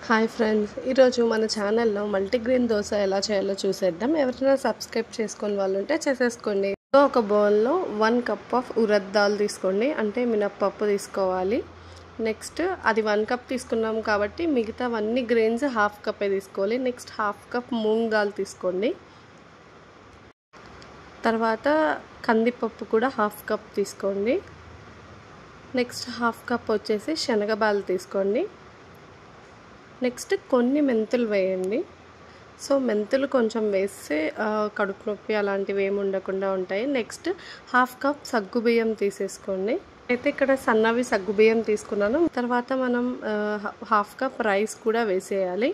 Hi friends, ఈరోజు మన ఛానల్లో మల్టీగ్రెయిన్ దోశ ఎలా చేయాలో చూసేద్దాం. ఎవరైనా సబ్స్క్రైబ్ చేసుకొని వాళ్ళు ఉంటే చేసేసుకోండి. ఒక బౌల్లో 1 కప్ ఆఫ్ ఉరద్ దాల్ తీసుకోండి, అంటే మినప్పప్పు తీసుకోవాలి. నెక్స్ట్ అది 1 కప్ తీసుకున్నాం కాబట్టి మిగతావన్నీ గ్రెయిన్స్ హాఫ్ కప్పే తీసుకోవాలి. Next half cup moong dal తీసుకోండి. తర్వాత కందిపప్పు కూడా హాఫ్ కప్ తీసుకోండి. నెక్స్ట్ హాఫ్ కప్ వచ్చేసి శనగబాలు తీసుకోండి. నెక్స్ట్ కొన్ని మెంతులు వేయండి. సో మెంతులు కొంచెం వేస్తే కడుపు నొప్పి అలాంటివి ఏమి ఉండకుండా ఉంటాయి. నెక్స్ట్ హాఫ్ కప్ సగ్గుబియ్యం తీసేసుకోండి. అయితే ఇక్కడ సన్నవి సగ్గుబియ్యం తీసుకున్నాను. తర్వాత మనం హాఫ్ కప్ రైస్ కూడా వేసేయాలి.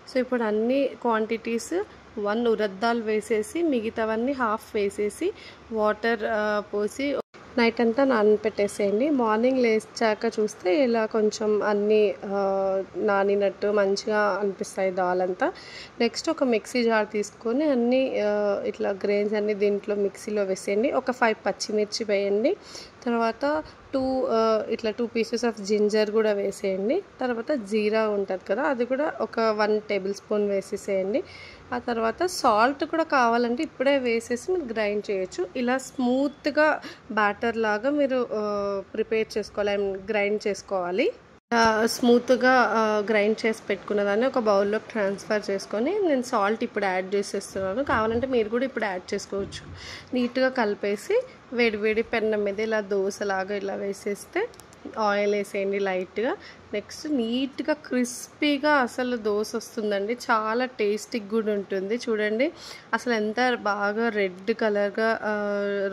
సో ఇప్పుడు అన్ని క్వాంటిటీస్ 1 ఉరద్ దాల్ వేసేసి మిగతావన్నీ హాఫ్ వేసేసి వాటర్ పోసి నైట్ అంతా నానబెట్టేసేయండి. మార్నింగ్ లేచాక చూస్తే ఇలా కొంచెం అన్నీ నానినట్టు మంచిగా అనిపిస్తాయి దాల్ అంతా. నెక్స్ట్ ఒక మిక్సీ జార్ తీసుకొని అన్నీ ఇట్లా గ్రెయిన్స్ అన్నీ దీంట్లో మిక్సీలో వేసేయండి. ఒక 5 పచ్చిమిర్చి వేయండి. తర్వాత 2 పీసెస్ ఆఫ్ జింజర్ కూడా వేసేయండి. తర్వాత జీరా ఉంటుంది కదా, అది కూడా ఒక 1 టేబుల్ స్పూన్ వేసేసేయండి. ఆ తర్వాత సాల్ట్ కూడా కావాలంటే ఇప్పుడే వేసేసి మీరు గ్రైండ్ చేయొచ్చు. ఇలా స్మూత్గా బ్యాటర్ లాగా మీరు ప్రిపేర్ చేసుకోవాలి, గ్రైండ్ చేసుకోవాలి. స్మూత్గా గ్రైండ్ చేసి పెట్టుకున్న దాన్ని ఒక బౌల్లోకి ట్రాన్స్ఫర్ చేసుకొని నేను సాల్ట్ ఇప్పుడు యాడ్ చేసేస్తున్నాను. కావాలంటే మీరు కూడా ఇప్పుడు యాడ్ చేసుకోవచ్చు. నీట్గా కలిపేసి వేడి పెన్నం మీద ఇలా దోశలాగా ఇలా వేసేస్తే ఆయిల్ వేసేయండి లైట్గా. నెక్స్ట్ నీట్గా క్రిస్పీగా అసలు దోశ వస్తుందండి. చాలా టేస్టీగా కూడా ఉంటుంది. చూడండి అసలు ఎంత బాగా రెడ్ కలర్గా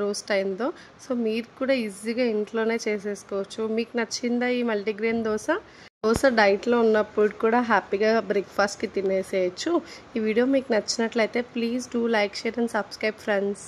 రోస్ట్ అయిందో. సో మీరు కూడా ఈజీగా ఇంట్లోనే చేసేసుకోవచ్చు. మీకు నచ్చిందా ఈ మల్టీగ్రెయిన్ దోశ? డైట్లో ఉన్నప్పుడు కూడా హ్యాపీగా బ్రేక్ఫాస్ట్కి తినేసేయచ్చు. ఈ వీడియో మీకు నచ్చినట్లయితే please do like, share and subscribe friends.